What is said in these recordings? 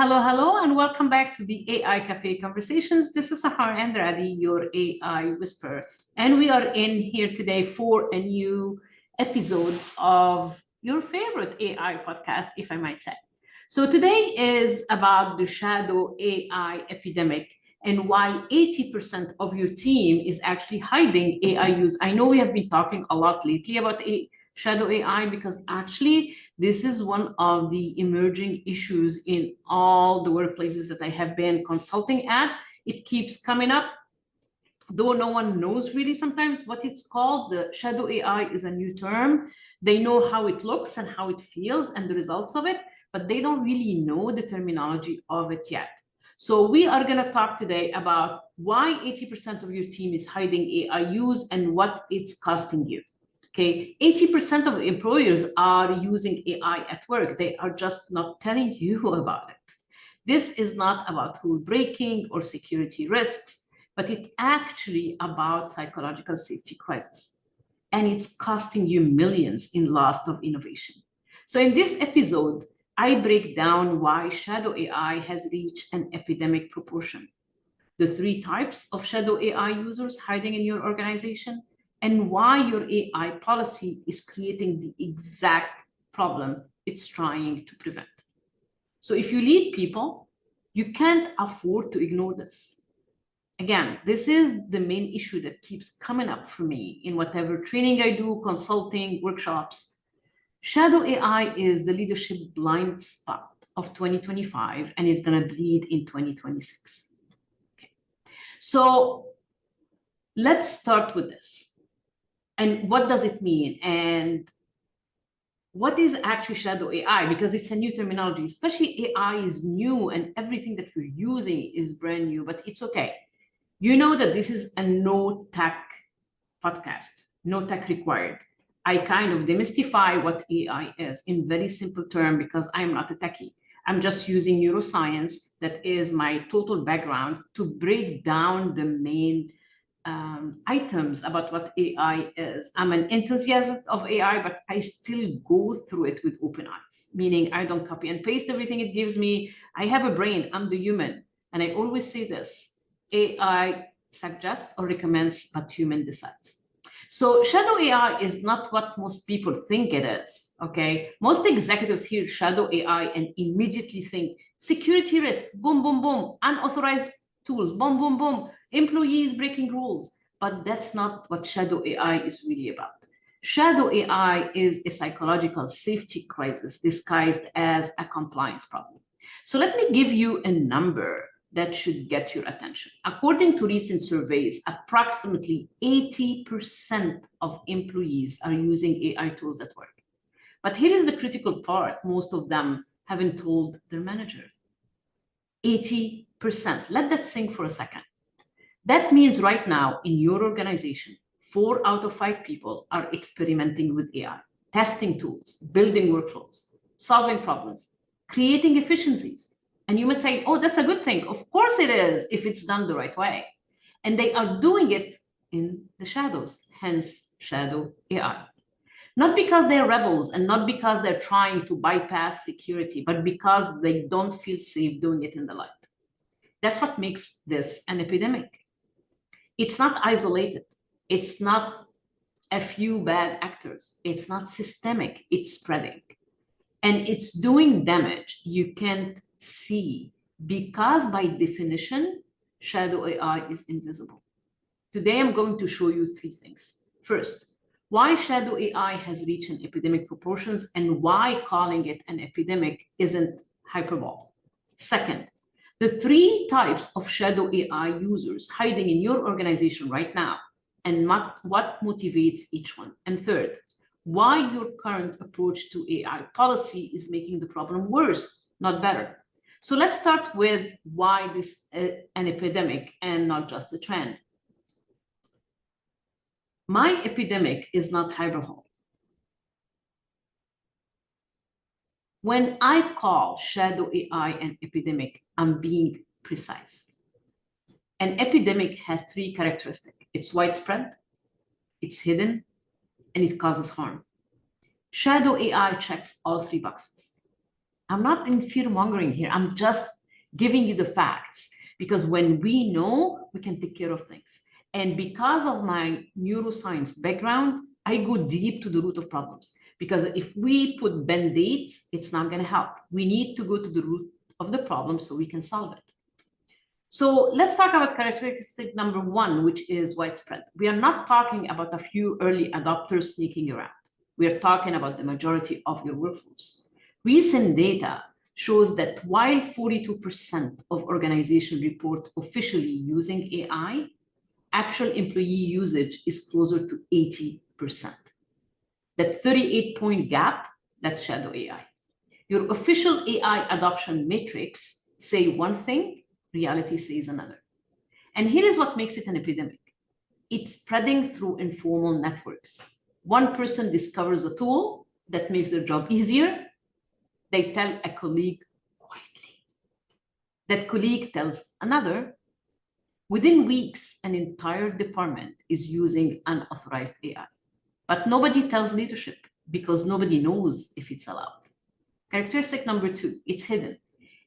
Hello, and welcome back to the AI Cafe Conversations. This is Sahar and Radi, your AI whisperer. And we are in here today for a new episode of your favorite AI podcast, if I might say. So today is about the shadow AI epidemic and why 80% of your team is actually hiding AI use. I know we have been talking a lot lately about shadow AI because actually this is one of the emerging issues in all the workplaces that I have been consulting at. It keeps coming up, though no one knows really sometimes what it's called. The shadow AI is a new term. They know how it looks and how it feels and the results of it, but they don't really know the terminology of it yet. So we are going to talk today about why 80% of your team is hiding AI use and what it's costing you. Okay, 80% of employers are using AI at work. They are just not telling you about it. This is not about rule breaking or security risks, but it's actually about psychological safety crisis. And it's costing you millions in loss of innovation. So in this episode, I break down why shadow AI has reached an epidemic proportion, the 3 types of shadow AI users hiding in your organization, and why your AI policy is creating the exact problem it's trying to prevent. So if you lead people, you can't afford to ignore this. Again, this is the main issue that keeps coming up for me in whatever training I do, consulting, workshops. Shadow AI is the leadership blind spot of 2025, and it's going to bleed in 2026. Okay. So let's start with this. And what does it mean? And what is actually shadow AI? Because it's a new terminology, especially AI is new and everything that we're using is brand new, but it's okay. You know that this is a no tech podcast, no tech required. I kind of demystify what AI is in very simple term because I'm not a techie. I'm just using neuroscience, that is my total background, to break down the main items about what AI is. I'm an enthusiast of AI, but I still go through it with open eyes, meaning I don't copy and paste everything it gives me. I have a brain, I'm the human. And I always say this, AI suggests or recommends, but human decides. So shadow AI is not what most people think it is, okay? Most executives hear shadow AI and immediately think security risk, boom, boom, boom, unauthorized tools, boom, boom, boom, employees breaking rules. But that's not what shadow AI is really about. Shadow AI is a psychological safety crisis disguised as a compliance problem. So let me give you a number that should get your attention. According to recent surveys, approximately 80% of employees are using AI tools at work. But here is the critical part. Most of them haven't told their manager. 80%. Let that sink for a second. That means right now in your organization, 4 out of 5 people are experimenting with AI, testing tools, building workflows, solving problems, creating efficiencies. And you might say, oh, that's a good thing. Of course it is, if it's done the right way. And they are doing it in the shadows, hence shadow AI. Not because they're rebels and not because they're trying to bypass security, but because they don't feel safe doing it in the light. That's what makes this an epidemic. It's not isolated. It's not a few bad actors. It's not systemic. It's spreading. And it's doing damage you can't see because by definition, shadow AI is invisible. Today, I'm going to show you 3 things. First, why shadow AI has reached an epidemic proportions and why calling it an epidemic isn't hyperbole. Second, the 3 types of shadow AI users hiding in your organization right now and what motivates each one. And third, why your current approach to AI policy is making the problem worse, not better. So let's start with why this is an epidemic and not just a trend. My epidemic is not hyperbole. When I call shadow AI an epidemic, I'm being precise. An epidemic has 3 characteristics. It's widespread, it's hidden, and it causes harm. Shadow AI checks all 3 boxes. I'm not in fear mongering here. I'm just giving you the facts, because when we know, we can take care of things. And because of my neuroscience background, I go deep to the root of problems, because if we put band-aids, it's not going to help. We need to go to the root of the problem so we can solve it. So let's talk about characteristic number one, which is widespread. We are not talking about a few early adopters sneaking around. We are talking about the majority of your workforce. Recent data shows that while 42% of organizations report officially using AI, actual employee usage is closer to 80%. That 38-point gap, that's shadow AI. Your official AI adoption metrics say one thing, reality says another. And here is what makes it an epidemic. It's spreading through informal networks. One person discovers a tool that makes their job easier. They tell a colleague quietly. That colleague tells another. Within weeks, an entire department is using unauthorized AI. But nobody tells leadership because nobody knows if it's allowed. Characteristic number two, it's hidden.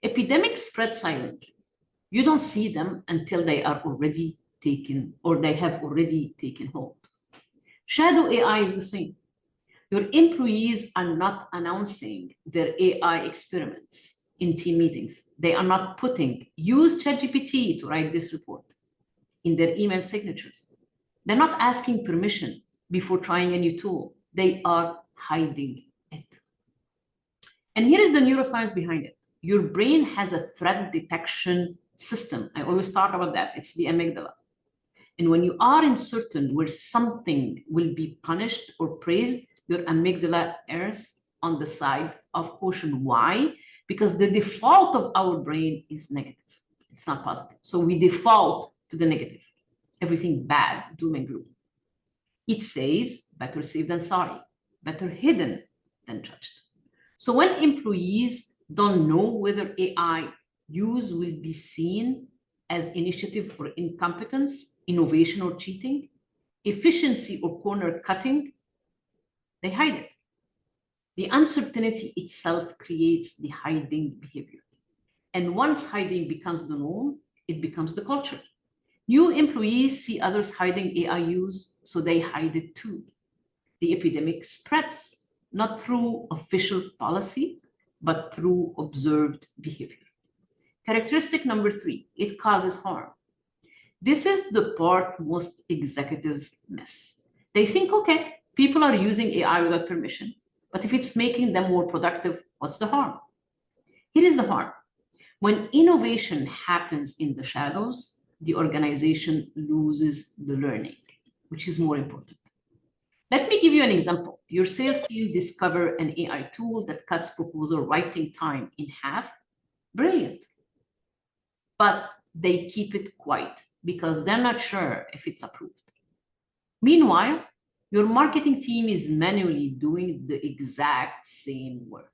Epidemics spread silently. You don't see them until they are already taken, or they have already taken hold. Shadow AI is the same. Your employees are not announcing their AI experiments in team meetings. They are not putting, use ChatGPT to write this report in their email signatures. They're not asking permission before trying a new tool. They are hiding it. And here is the neuroscience behind it. Your brain has a threat detection system. I always talk about that. It's the amygdala. And when you are uncertain where something will be punished or praised, your amygdala errs on the side of caution. Why? Because the default of our brain is negative. It's not positive. So we default to the negative. Everything bad, doom and gloom. It says better safe than sorry, better hidden than judged. So when employees don't know whether AI use will be seen as initiative or incompetence, innovation or cheating, efficiency or corner cutting, they hide it. The uncertainty itself creates the hiding behavior. And once hiding becomes the norm, it becomes the culture. New employees see others hiding AI use, so they hide it too. The epidemic spreads, not through official policy, but through observed behavior. Characteristic number three, it causes harm. This is the part most executives miss. They think, okay, people are using AI without permission, but if it's making them more productive, what's the harm? Here is the harm. When innovation happens in the shadows, the organization loses the learning, which is more important. Let me give you an example. Your sales team discover an AI tool that cuts proposal writing time in half. Brilliant. But they keep it quiet because they're not sure if it's approved. Meanwhile, your marketing team is manually doing the exact same work,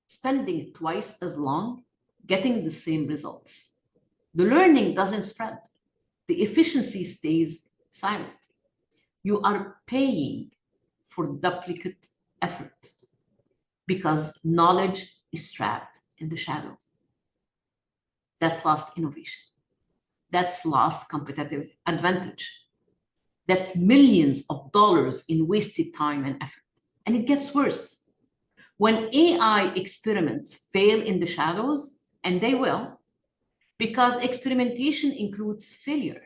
spending twice as long, getting the same results. The learning doesn't spread. The efficiency stays silent. You are paying for duplicate effort because knowledge is trapped in the shadow. That's lost innovation. That's lost competitive advantage. That's millions of dollars in wasted time and effort. And it gets worse. When AI experiments fail in the shadows, and they will, because experimentation includes failure,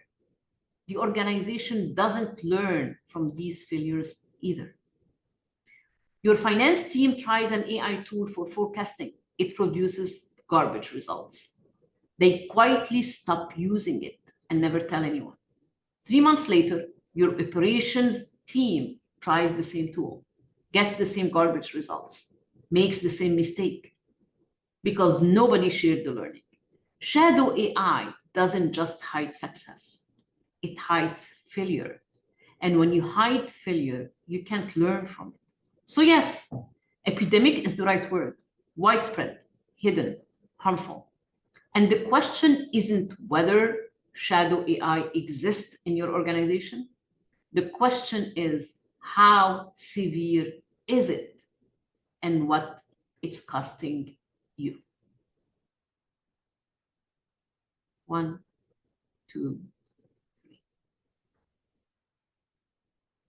the organization doesn't learn from these failures either. Your finance team tries an AI tool for forecasting. It produces garbage results. They quietly stop using it and never tell anyone. 3 months later, your operations team tries the same tool, gets the same garbage results, makes the same mistake, because nobody shared the learning. Shadow AI doesn't just hide success, it hides failure. And when you hide failure, you can't learn from it. So yes, epidemic is the right word. Widespread, hidden, harmful. And the question isn't whether shadow AI exists in your organization. The question is, how severe is it and what it's costing you. One, two,